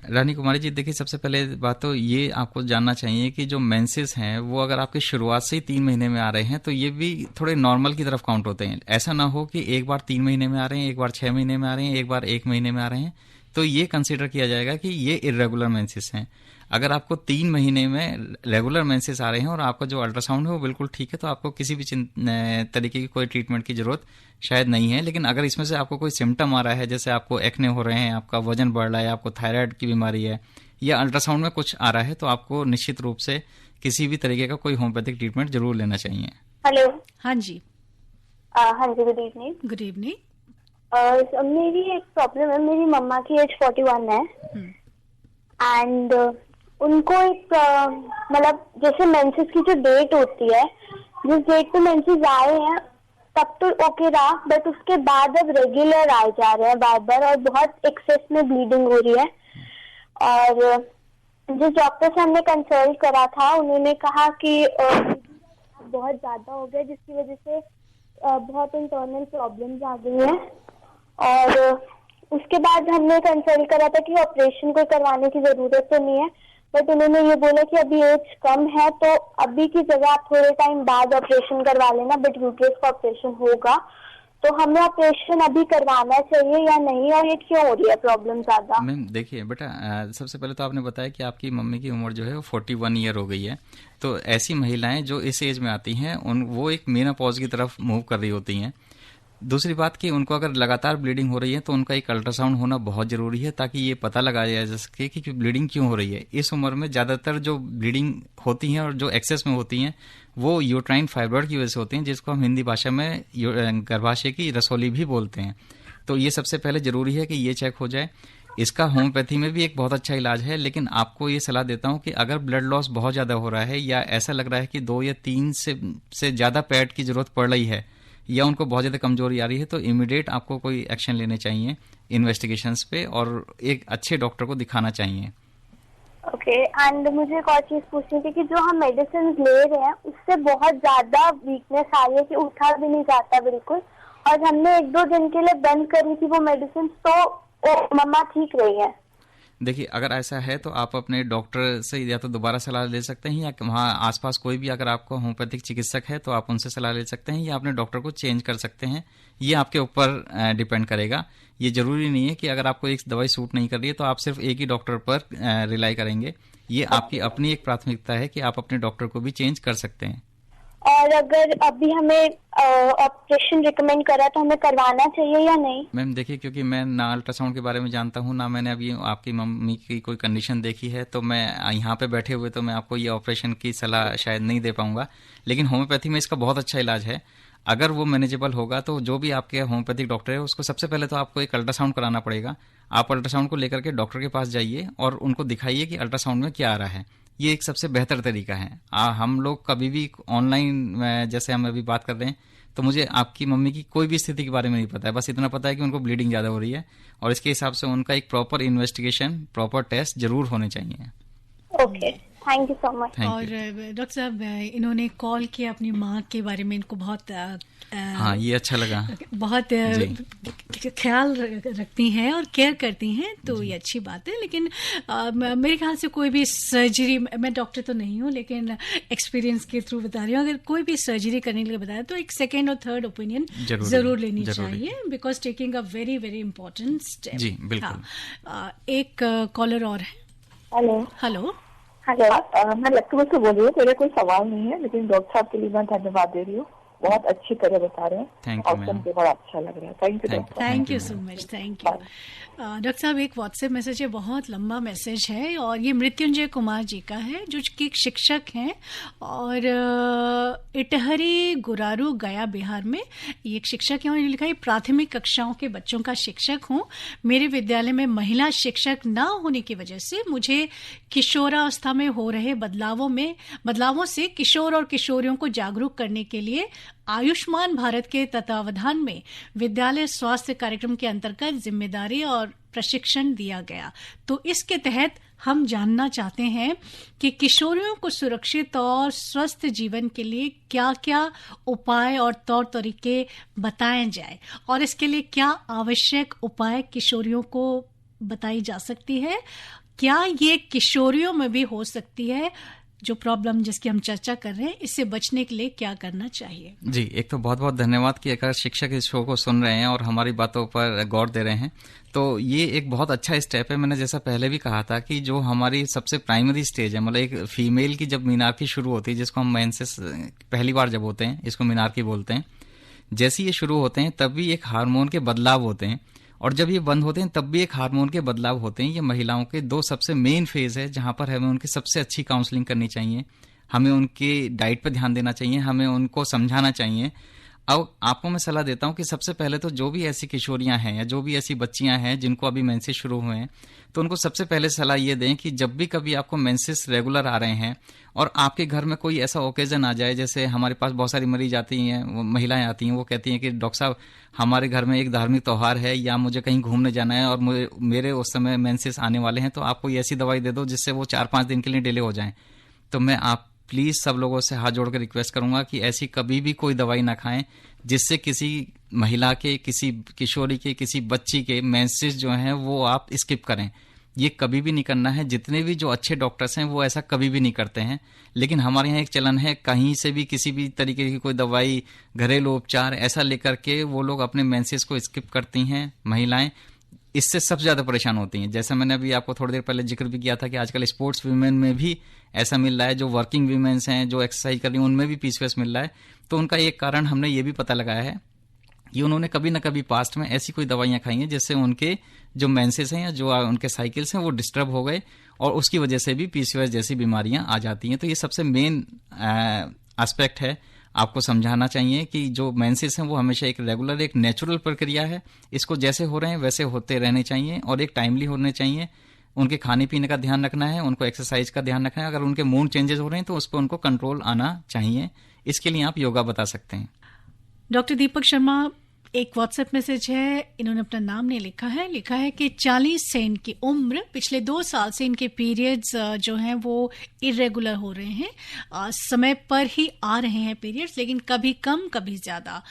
रानी कुमारी जी, देखिए सबसे पहले बात तो ये आपको जानना चाहिए कि जो मेंसेस हैं वो अगर आपके शुरुआत से ही 3 महीने में आ रहे हैं तो ये भी थोड़े नॉर्मल की तरफ काउंट होते हैं। ऐसा ना हो कि एक बार 3 महीने में आ रहे हैं, एक बार 6 महीने में आ रहे हैं, एक बार 1 महीने में आ रहे हैं, तो ये कंसीडर किया जाएगा कि ये इर्रेगुलर मेंसेस हैं। अगर आपको 3 महीने में रेगुलर मेंसेस आ रहे हैं और आपका जो अल्ट्रासाउंड है वो बिल्कुल ठीक है, तो आपको किसी भी तरीके की कोई ट्रीटमेंट की जरूरत शायद नहीं है। लेकिन अगर इसमें से आपको कोई सिम्टम आ रहा है, जैसे आपको एक्ने हो रहे हैं, आपका वजन बढ़ रहा है, आपको थायराइड की बीमारी है, या अल्ट्रासाउंड में कुछ आ रहा है, तो आपको निश्चित रूप से किसी भी तरीके का कोई होम्योपैथिक ट्रीटमेंट जरूर लेना चाहिए। हेलो। हाँ जी। हाँ जी, गुड इवनिंग। Good evening. मेरी एक प्रॉब्लम है, मेरी मम्मा की एज 41 है एंड उनको एक मतलब जैसे मेंसेस की जो डेट होती है, जिस डेट पे मेंसेस आए हैं तब तो ओके रहा, बट उसके बाद अब रेगुलर आए जा रहे हैं बार बार और बहुत एक्सेस में ब्लीडिंग हो रही है। और जिस डॉक्टर से हमने कंसल्ट करा था उन्होंने कहा कि बहुत ज्यादा हो गया, जिसकी वजह से बहुत इंटरनल प्रॉब्लम्स आ गई हैं। और उसके बाद हमने कंसल्ट करा था कि ऑपरेशन कोई करवाने की जरूरत तो नहीं है, बट उन्होंने ये बोला कि अभी एज कम है तो अभी की जगह आप थोड़े टाइम बाद ऑपरेशन करवा लेना, बट यूट्रस का ऑपरेशन होगा। तो हमें ऑपरेशन अभी करवाना चाहिए या नहीं, और ये क्यों हो रही है प्रॉब्लम ज्यादा? मैम देखिए बेटा, सबसे पहले तो आपने बताया कि आपकी मम्मी की उम्र जो है वो 41 ईयर हो गई है। तो ऐसी महिलाएं जो इस एज में आती हैं वो एक मेनोपॉज की तरफ मूव कर रही होती हैं। दूसरी बात कि उनको अगर लगातार ब्लीडिंग हो रही है तो उनका एक अल्ट्रासाउंड होना बहुत जरूरी है, ताकि ये पता लगाया जा सके कि ब्लीडिंग क्यों हो रही है। इस उम्र में ज्यादातर जो ब्लीडिंग होती हैं और जो एक्सेस में होती हैं वो यूट्राइन फाइब्रॉइड की वजह से होती हैं, जिसको हम हिंदी भाषा में गर्भाशय की रसौली भी बोलते हैं। तो ये सबसे पहले जरूरी है कि ये चेक हो जाए। इसका होम्योपैथी में भी एक बहुत अच्छा इलाज है, लेकिन आपको ये सलाह देता हूं कि अगर ब्लड लॉस बहुत ज्यादा हो रहा है या ऐसा लग रहा है कि 2 या 3 से ज्यादा पैड की जरूरत पड़ रही है या उनको बहुत ज्यादा कमजोरी आ रही है, तो इमीडिएट आपको कोई एक्शन लेने चाहिए इन्वेस्टिगेशंस पे और एक अच्छे डॉक्टर को दिखाना चाहिए। ओके, एंड मुझे एक और चीज पूछनी थी कि जो हम मेडिसिन ले रहे हैं उससे बहुत ज्यादा वीकनेस आ रही है कि उठा भी नहीं जाता बिल्कुल, और हमने 1-2 दिन के लिए बंद करी थी वो मेडिसिन, तो मम्मा ठीक रही है। देखिए, अगर ऐसा है तो आप अपने डॉक्टर से या तो दोबारा सलाह ले सकते हैं, या वहाँ आसपास कोई भी अगर आपको होम्योपैथिक चिकित्सक है तो आप उनसे सलाह ले सकते हैं, या अपने डॉक्टर को चेंज कर सकते हैं। ये आपके ऊपर डिपेंड करेगा। ये जरूरी नहीं है कि अगर आपको एक दवाई सूट नहीं कर रही है तो आप सिर्फ एक ही डॉक्टर पर रिलाई करेंगे। ये आपकी अपनी एक प्राथमिकता है कि आप अपने डॉक्टर को भी चेंज कर सकते हैं। और अगर अभी हमें ऑपरेशन रिकमेंड करा तो हमें करवाना चाहिए या नहीं? मैम देखिए, क्योंकि मैं ना अल्ट्रासाउंड के बारे में जानता हूँ, ना मैंने अभी आपकी मम्मी की कोई कंडीशन देखी है, तो मैं यहाँ पे बैठे हुए तो मैं आपको ये ऑपरेशन की सलाह शायद नहीं दे पाऊंगा। लेकिन होम्योपैथी में इसका बहुत अच्छा इलाज है। अगर वो मैनेजेबल होगा तो जो भी आपके होम्योपैथिक डॉक्टर है उसको सबसे पहले तो आपको एक अल्ट्रासाउंड कराना पड़ेगा। आप अल्ट्रासाउंड को लेकर के डॉक्टर के पास जाइए और उनको दिखाइए कि अल्ट्रासाउंड में क्या आ रहा है। ये एक सबसे बेहतर तरीका है। हम लोग कभी भी ऑनलाइन, जैसे हम अभी बात कर रहे हैं, तो मुझे आपकी मम्मी की कोई भी स्थिति के बारे में नहीं पता है, बस इतना पता है कि उनको ब्लीडिंग ज्यादा हो रही है और इसके हिसाब से उनका एक प्रॉपर इन्वेस्टिगेशन, प्रॉपर टेस्ट जरूर होने चाहिए। Okay, thank you so much. और डॉक्टर साहब, इन्होंने कॉल किया अपनी माँ के बारे में, इनको बहुत हाँ, ये अच्छा लगा, बहुत ख्याल रखती हैं और केयर करती हैं, तो ये अच्छी बात है। लेकिन मेरे ख्याल से कोई भी सर्जरी, मैं डॉक्टर तो नहीं हूँ लेकिन एक्सपीरियंस के थ्रू बता रही हूँ, अगर कोई भी सर्जरी करने के लिए बताया तो एक सेकेंड और थर्ड ओपिनियन जरूर लेनी चाहिए, because taking a very very important step. जी बिल्कुल। एक कॉलर और है। हेलो। हेलो। हेलो, मैं लखनऊ से बोल रही हूँ। मेरा कोई सवाल नहीं है, लेकिन डॉक्टर साहब के लिए मैं धन्यवाद दे रही हूँ। बहुत अच्छी तरह बता रहे हैं और सुन के बड़ा अच्छा लग रहा है। Thank you doctor. Thank you so much. Thank you doctor साहब। एक व्हाट्सएप मैसेज है, बहुत लंबा मैसेज है, और ये मृत्युंजय कुमार जी का है, जो कि एक शिक्षक हैं और इटहरी गुरारू गया बिहार में ये एक शिक्षक है। उन्होंने लिखा है, प्राथमिक कक्षाओं के बच्चों का शिक्षक हूँ। मेरे विद्यालय में महिला शिक्षक न होने की वजह से मुझे किशोरावस्था में हो रहे बदलावों से किशोर और किशोरियों को जागरूक करने के लिए आयुष्मान भारत के तत्वावधान में विद्यालय स्वास्थ्य कार्यक्रम के अंतर्गत जिम्मेदारी और प्रशिक्षण दिया गया। तो इसके तहत हम जानना चाहते हैं कि किशोरियों को सुरक्षित और स्वस्थ जीवन के लिए क्या क्या उपाय और तौर तरीके बताए जाए, और इसके लिए क्या आवश्यक उपाय किशोरियों को बताई जा सकती है क्या ये किशोरियों में भी हो सकती है? जो प्रॉब्लम जिसकी हम चर्चा कर रहे हैं, इससे बचने के लिए क्या करना चाहिए? जी, एक तो बहुत बहुत धन्यवाद कि अगर शिक्षक इस शो को सुन रहे हैं और हमारी बातों पर गौर दे रहे हैं, तो ये एक बहुत अच्छा स्टेप है। मैंने जैसा पहले भी कहा था कि जो हमारी सबसे प्राइमरी स्टेज है, मतलब एक फीमेल की जब मीनार्की शुरू होती है, जिसको हम मेंसेस पहली बार जब होते हैं, इसको मीनार्की बोलते हैं, जैसे ये शुरू होते हैं तब भी एक हार्मोन के बदलाव होते हैं, और जब ये बंद होते हैं तब भी एक हार्मोन के बदलाव होते हैं। ये महिलाओं के दो सबसे मेन फेज है जहां पर हमें उनकी सबसे अच्छी काउंसलिंग करनी चाहिए, हमें उनकी डाइट पर ध्यान देना चाहिए, हमें उनको समझाना चाहिए। अब आपको मैं सलाह देता हूं कि सबसे पहले तो जो भी ऐसी किशोरियां हैं या जो भी ऐसी बच्चियां हैं जिनको अभी मेंसेस शुरू हुए हैं, तो उनको सबसे पहले सलाह ये दें कि जब भी कभी आपको मेंसेस रेगुलर आ रहे हैं और आपके घर में कोई ऐसा ओकेजन आ जाए, जैसे हमारे पास बहुत सारी मरीज आती हैं, महिलाएं आती हैं, वो कहती हैं कि डॉक्टर साहब हमारे घर में एक धार्मिक त्यौहार है या मुझे कहीं घूमने जाना है और मेरे उस समय मेंसेस आने वाले हैं, तो आप कोई ऐसी दवाई दे दो जिससे वो 4-5 दिन के लिए डिले हो जाए। तो मैं आप प्लीज सब लोगों से हाथ जोड़कर रिक्वेस्ट करूंगा कि ऐसी कभी भी कोई दवाई ना खाएं जिससे किसी महिला के, किसी किशोरी के, किसी बच्ची के मेंसेस जो हैं वो आप स्किप करें। ये कभी भी नहीं करना है। जितने भी जो अच्छे डॉक्टर्स हैं वो ऐसा कभी भी नहीं करते हैं, लेकिन हमारे यहाँ एक चलन है, कहीं से भी किसी भी तरीके की कोई दवाई, घरेलू उपचार ऐसा लेकर के वो लोग अपने मेंसेस को स्किप करती हैं महिलाएं। इससे सबसे ज्यादा परेशान होती हैं। जैसे मैंने अभी आपको थोड़ी देर पहले जिक्र भी किया था कि आजकल स्पोर्ट्स वीमेन में भी ऐसा मिल रहा है, जो वर्किंग वीमेन्स हैं, जो एक्सरसाइज कर रही हैं, उनमें भी पीसीओएस मिल रहा है। तो उनका एक कारण हमने ये भी पता लगाया है कि उन्होंने कभी ना कभी पास्ट में ऐसी कोई दवाइयां खाई हैं जिससे उनके जो मेंसेस हैं या जो उनके साइकिल्स हैं वो डिस्टर्ब हो गए और उसकी वजह से भी पीसीओएस जैसी बीमारियां आ जाती हैं। तो ये सबसे मेन एस्पेक्ट है, आपको समझाना चाहिए कि जो मेंसेस हैं वो हमेशा एक रेगुलर, एक नेचुरल प्रक्रिया है, इसको जैसे हो रहे हैं वैसे होते रहने चाहिए और एक टाइमली होने चाहिए। उनके खाने पीने का ध्यान रखना है, उनको एक्सरसाइज का ध्यान रखना है। अगर उनके मूड चेंजेस हो रहे हैं तो उस पर उनको कंट्रोल आना चाहिए। इसके लिए आप योगा बता सकते हैं। डॉक्टर दीपक शर्मा, एक व्हाट्सएप मैसेज है, इन्होंने अपना नाम नहीं लिखा है कि 40 से इनकी उम्र, पिछले 2 साल से इनके पीरियड्स जो हैं वो इरेगुलर हो रहे हैं, समय पर ही आ रहे हैं पीरियड्स, लेकिन कभी कम कभी ज्यादा।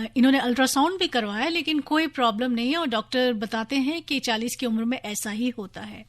इन्होंने अल्ट्रासाउंड भी करवाया लेकिन कोई प्रॉब्लम नहीं है और डॉक्टर बताते हैं कि 40 की उम्र में ऐसा ही होता है।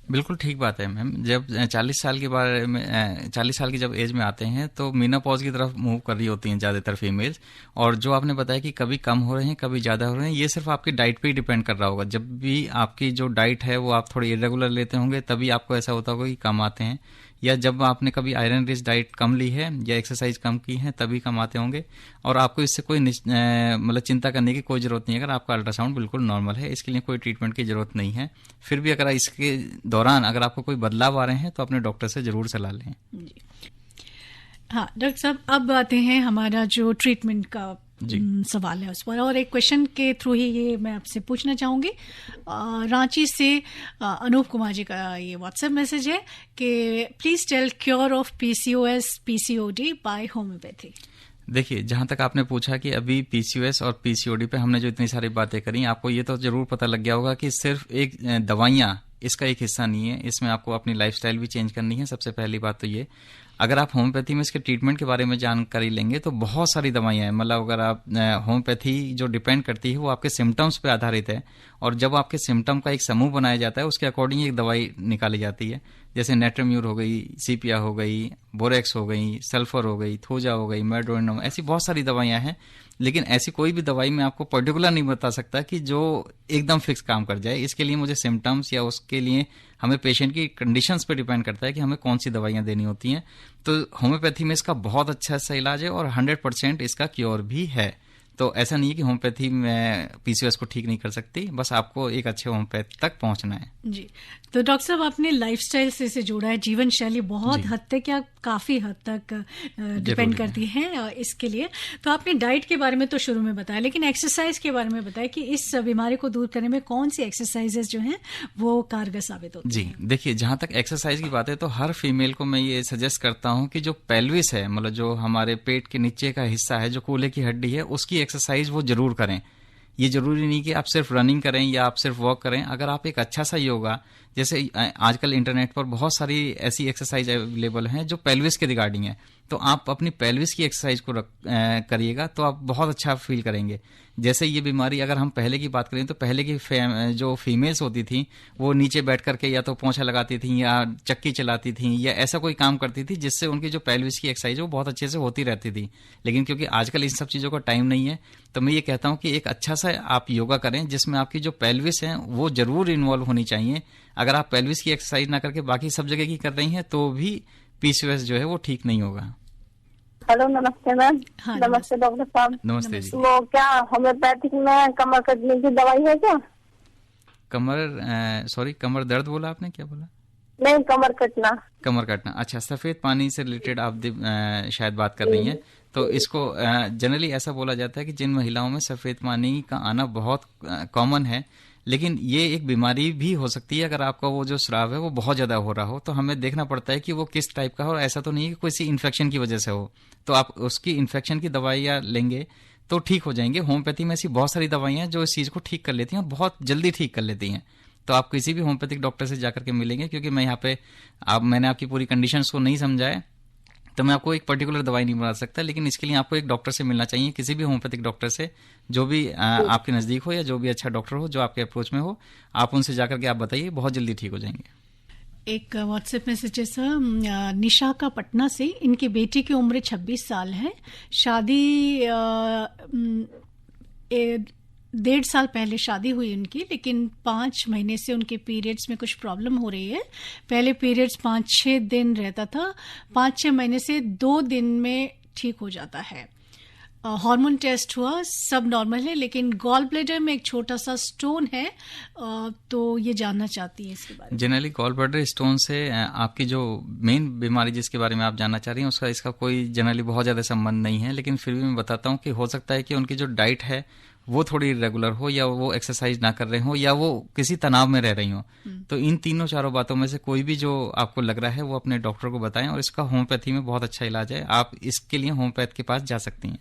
बिल्कुल ठीक बात है मैम। जब 40 साल के बारे में 40 साल की जब एज में आते हैं तो मेनोपॉज की तरफ मूव कर रही होती हैं ज़्यादातर फीमेल्स। और जो आपने बताया कि कभी कम हो रहे हैं कभी ज़्यादा हो रहे हैं, ये सिर्फ आपकी डाइट पे ही डिपेंड कर रहा होगा। जब भी आपकी जो डाइट है वो आप थोड़ी इरेगुलर लेते होंगे तभी आपको ऐसा होता होगा कि कम आते हैं, या जब आपने कभी आयरन रिच डाइट कम ली है या एक्सरसाइज कम की है तभी कम आते होंगे। और आपको इससे कोई मतलब चिंता करने की कोई जरूरत नहीं है। अगर आपका अल्ट्रासाउंड बिल्कुल नॉर्मल है, इसके लिए कोई ट्रीटमेंट की जरूरत नहीं है। फिर भी अगर इसके दौरान अगर आपको कोई बदलाव आ रहे हैं तो अपने डॉक्टर से जरूर सलाह लें। हाँ डॉक्टर साहब, अब आते हैं हमारा जो ट्रीटमेंट का सवाल है उस पर, और एक क्वेश्चन के थ्रू ही ये मैं आपसे पूछना चाहूंगी। रांची से अनूप कुमार जी का ये व्हाट्सएप मैसेज है कि please tell cure of PCOS PCOD by homeopathy. देखिए, जहां तक आपने पूछा कि अभी पीसीओएस और पीसीओडी पे हमने जो इतनी सारी बातें करी, आपको ये तो जरूर पता लग गया होगा कि सिर्फ एक दवाइयां इसका एक हिस्सा नहीं है। इसमें आपको अपनी लाइफस्टाइल भी चेंज करनी है। सबसे पहली बात तो ये, अगर आप होम्योपैथी में इसके ट्रीटमेंट के बारे में जानकारी लेंगे तो बहुत सारी दवाइयां हैं। मतलब अगर आप होम्योपैथी जो डिपेंड करती है वो आपके सिम्टम्स पे आधारित है, और जब आपके सिम्टम का एक समूह बनाया जाता है उसके अकॉर्डिंग एक दवाई निकाली जाती है। जैसे नेट्रम्यूर हो गई, सीपिया हो गई, बोरेक्स हो गई, सल्फर हो गई, थोजा हो गई, मेड्रोनिनम, ऐसी बहुत सारी दवाइयां हैं। लेकिन ऐसी कोई भी दवाई मैं आपको पर्टिकुलर नहीं बता सकता कि जो एकदम फिक्स काम कर जाए। इसके लिए मुझे सिम्टम्स या उसके लिए हमें पेशेंट की कंडीशंस पे डिपेंड करता है कि हमें कौन सी दवाइयां देनी होती हैं। तो होम्योपैथी में इसका बहुत अच्छा सा इलाज है और 100% इसका क्योर भी है। तो ऐसा नहीं है कि होम्योपैथी में पीसीओएस को ठीक नहीं कर सकती, बस आपको एक अच्छे होम्योपैथ तक पहुंचना है। जी, तो डॉक्टर साहब आपने लाइफस्टाइल से इसे जोड़ा है, जीवन शैली बहुत हद तक या काफी हद तक डिपेंड करती है इसके लिए। तो आपने डाइट के बारे में तो शुरू में बताया, लेकिन एक्सरसाइज के बारे में बताया कि इस बीमारी को दूर करने में कौन सी एक्सरसाइजेस जो हैं वो कारगर साबित होती हैं। जी देखिए, जहां तक एक्सरसाइज की बात है तो हर फीमेल को मैं ये सजेस्ट करता हूं कि जो पेल्विस है, मतलब जो हमारे पेट के नीचे का हिस्सा है, जो कूल्हे की हड्डी है, उसकी एक्सरसाइज वो जरूर करें। ये जरूरी नहीं कि आप सिर्फ रनिंग करें या आप सिर्फ वॉक करें। अगर आप एक अच्छा सा योगा, जैसे आजकल इंटरनेट पर बहुत सारी ऐसी एक्सरसाइज अवेलेबल हैं जो पेल्विस के रिगार्डिंग है, तो आप अपनी पेल्विस की एक्सरसाइज को करिएगा तो आप बहुत अच्छा फील करेंगे। जैसे ये बीमारी अगर हम पहले की बात करें तो पहले की जो फीमेल्स होती थी वो नीचे बैठ करके या तो पोंछा लगाती थी या चक्की चलाती थी या ऐसा कोई काम करती थी जिससे उनकी जो पेल्विस की एक्सरसाइज वो बहुत अच्छे से होती रहती थी। लेकिन क्योंकि आजकल इन सब चीज़ों का टाइम नहीं है, तो मैं ये कहता हूँ कि एक अच्छा सा आप योगा करें जिसमें आपकी जो पेल्विस है वो जरूर इन्वॉल्व होनी चाहिए। अगर आप पेल्विस की एक्सरसाइज ना करके बाकी सब जगह की कर रही हैं तो भी पीसीओएस जो है वो ठीक नहीं होगा। हेलो, नमस्ते मैम। हाँ, नमस्ते डॉक्टर साहब। नमस्ते जी। वो क्या होम्योपैथिक में कमर कटने की दवाई है क्या? कमर दर्द बोला आपने, क्या बोला? नहीं, कमर कटना। अच्छा, सफेद पानी से रिलेटेड आप शायद बात कर रही हैं। तो इसको जनरली ऐसा बोला जाता है कि जिन महिलाओं में सफेद पानी का आना बहुत कॉमन है, लेकिन ये एक बीमारी भी हो सकती है अगर आपका वो जो स्राव है वो बहुत ज्यादा हो रहा हो, तो हमें देखना पड़ता है कि वो किस टाइप का हो। और ऐसा तो नहीं है कि किसी इन्फेक्शन की वजह से हो, तो आप उसकी इन्फेक्शन की दवाइयाँ लेंगे तो ठीक हो जाएंगे। होम्योपैथी में ऐसी बहुत सारी दवाइयाँ हैं जो इस चीज को ठीक कर लेती हैं और बहुत जल्दी ठीक कर लेती हैं। तो आप किसी भी होम्योपैथिक डॉक्टर से जाकर के मिलेंगे, क्योंकि मैं यहाँ पे मैंने आपकी पूरी कंडीशंस को नहीं समझाया तो मैं आपको एक पर्टिकुलर दवाई नहीं बता सकता, लेकिन इसके लिए आपको एक डॉक्टर से मिलना चाहिए, किसी भी होम्योपैथिक डॉक्टर से जो भी आपके नजदीक हो या जो भी अच्छा डॉक्टर हो जो आपके अप्रोच में हो, आप उनसे जाकर के आप बताइए, बहुत जल्दी ठीक हो जाएंगे। एक व्हाट्सएप मैसेज है सर, निशा का पटना से। इनकी बेटी की उम्र 26 साल है, शादी 1.5 साल पहले शादी हुई उनकी, लेकिन 5 महीने से उनके पीरियड्स में कुछ प्रॉब्लम हो रही है। पहले पीरियड्स 5-6 दिन रहता था, 5-6 महीने से 2 दिन में ठीक हो जाता है। हार्मोन टेस्ट हुआ, सब नॉर्मल है, लेकिन गॉल ब्लैडर में एक छोटा सा स्टोन है, तो ये जानना चाहती है इसके बारे में। जनरली गॉल ब्लैडर स्टोन से आपकी जो मेन बीमारी जिसके बारे में आप जानना चाह रही हैं उसका इसका कोई जनरली बहुत ज्यादा संबंध नहीं है, लेकिन फिर भी मैं बताता हूँ कि हो सकता है कि उनकी जो डाइट है वो थोड़ी इरेगुलर हो, या वो एक्सरसाइज ना कर रहे हो, या वो किसी तनाव में रह रही हो। तो इन तीनों चारों बातों में से कोई भी जो आपको लग रहा है वो अपने डॉक्टर को बताएं, और इसका होम्योपैथी में बहुत अच्छा इलाज है, आप इसके लिए होम्योपैथ के पास जा सकती हैं।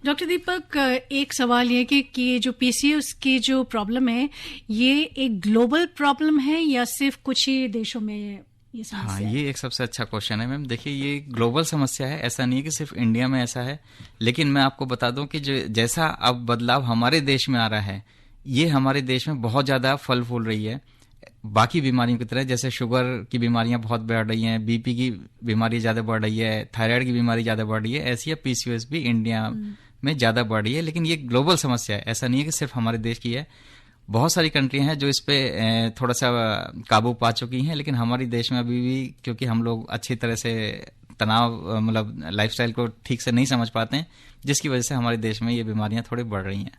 डॉक्टर दीपक, एक सवाल ये कि जो पीसीओएस की जो प्रॉब्लम है ये एक ग्लोबल प्रॉब्लम है या सिर्फ कुछ ही देशों में ये समस्या है? ये एक सबसे अच्छा क्वेश्चन है मैम। देखिए, ये ग्लोबल समस्या है, ऐसा नहीं है कि सिर्फ इंडिया में ऐसा है, लेकिन मैं आपको बता दूं कि जैसा अब बदलाव हमारे देश में आ रहा है, ये हमारे देश में बहुत ज्यादा फल फूल रही है बाकी बीमारियों की तरह। जैसे शुगर की बीमारियां बहुत बढ़ रही हैं, बीपी की बीमारी ज्यादा बढ़ रही है, थायराइड की बीमारी ज्यादा बढ़ रही है, ऐसी है पीसीओएस भी इंडिया में ज्यादा बढ़ रही है। लेकिन ये ग्लोबल समस्या है, ऐसा नहीं है कि सिर्फ हमारे देश की है। बहुत सारी कंट्रियां हैं जो इस पे थोड़ा सा काबू पा चुकी हैं, लेकिन हमारे देश में अभी भी, क्योंकि हम लोग अच्छी तरह से तनाव मतलब लाइफस्टाइल को ठीक से नहीं समझ पाते हैं, जिसकी वजह से हमारे देश में ये बीमारियां थोड़ी बढ़ रही हैं।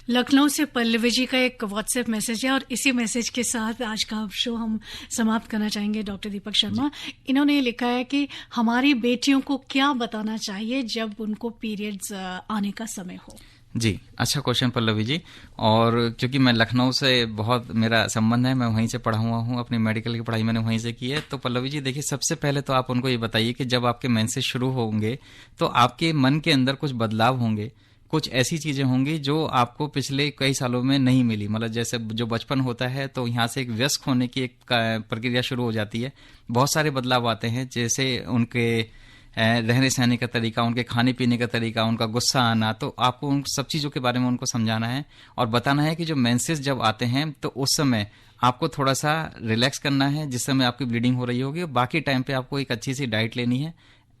लखनऊ से पल्लवी जी का एक व्हाट्सएप मैसेज है, और इसी मैसेज के साथ आज का शो हम समाप्त करना चाहेंगे। डॉक्टर दीपक शर्मा, इन्होंने लिखा है कि हमारी बेटियों को क्या बताना चाहिए जब उनको पीरियड्स आने का समय हो। जी, अच्छा क्वेश्चन पल्लवी जी। और क्योंकि मैं लखनऊ से बहुत मेरा संबंध है, मैं वहीं से पढ़ा हुआ हूँ, अपनी मेडिकल की पढ़ाई मैंने वहीं से की है। तो पल्लवी जी देखिए, सबसे पहले तो आप उनको ये बताइए कि जब आपके मेंसेस शुरू होंगे तो आपके मन के अंदर कुछ बदलाव होंगे, कुछ ऐसी चीजें होंगी जो आपको पिछले कई सालों में नहीं मिली। मतलब जैसे जो बचपन होता है तो यहाँ से एक वयस्क होने की एक प्रक्रिया शुरू हो जाती है, बहुत सारे बदलाव आते हैं, जैसे उनके रहने सहने का तरीका, उनके खाने पीने का तरीका, उनका गुस्सा आना। तो आपको उन सब चीज़ों के बारे में उनको समझाना है और बताना है कि जो मेंसेस जब आते हैं तो उस समय आपको थोड़ा सा रिलैक्स करना है, जिस समय आपकी ब्लीडिंग हो रही होगी, और बाकी टाइम पे आपको एक अच्छी सी डाइट लेनी है।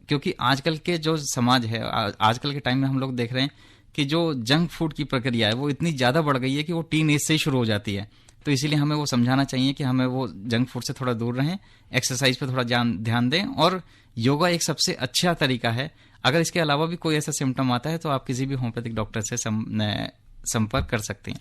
क्योंकि आजकल के जो समाज है, आजकल के टाइम में हम लोग देख रहे हैं कि जो जंक फूड की प्रक्रिया है वो इतनी ज़्यादा बढ़ गई है कि वो टीन एज से ही शुरू हो जाती है। तो इसीलिए हमें वो समझाना चाहिए कि हमें वो जंक फूड से थोड़ा दूर रहें, एक्सरसाइज पे थोड़ा ध्यान दें, और योगा एक सबसे अच्छा तरीका है। अगर इसके अलावा भी कोई ऐसा सिम्टम आता है तो आप किसी भी होम्योपैथिक डॉक्टर से संपर्क कर सकते हैं।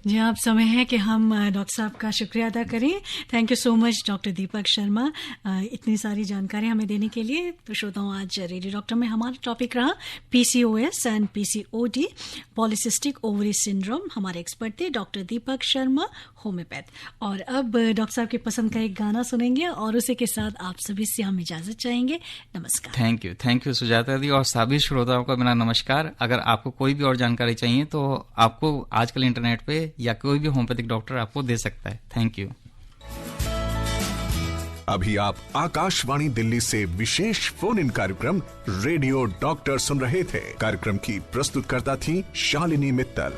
जी, अब समय है कि हम डॉक्टर साहब का शुक्रिया अदा करें। Thank you so much doctor Deepak Sharma, इतनी सारी जानकारी हमें देने के लिए। तो श्रोताओं, आज रेडियो डॉक्टर में हमारा टॉपिक रहा PCOS and PCOD, polycystic ovary syndrome. हमारे एक्सपर्ट थे डॉक्टर दीपक शर्मा, होम्योपैथ। और अब डॉक्टर साहब की पसंद का एक गाना सुनेंगे और उसी के साथ आप सभी से हम इजाजत चाहेंगे। नमस्कार। थैंक यू सुजाता दी, और सभी श्रोताओं का मेरा नमस्कार। अगर आपको कोई भी और जानकारी चाहिए तो आपको आजकल इंटरनेट पे या कोई भी होम्योपैथिक डॉक्टर आपको दे सकता है। Thank you. अभी आप आकाशवाणी दिल्ली से विशेष फोन इन कार्यक्रम रेडियो डॉक्टर सुन रहे थे। कार्यक्रम की प्रस्तुतकर्ता थी शालिनी मित्तल।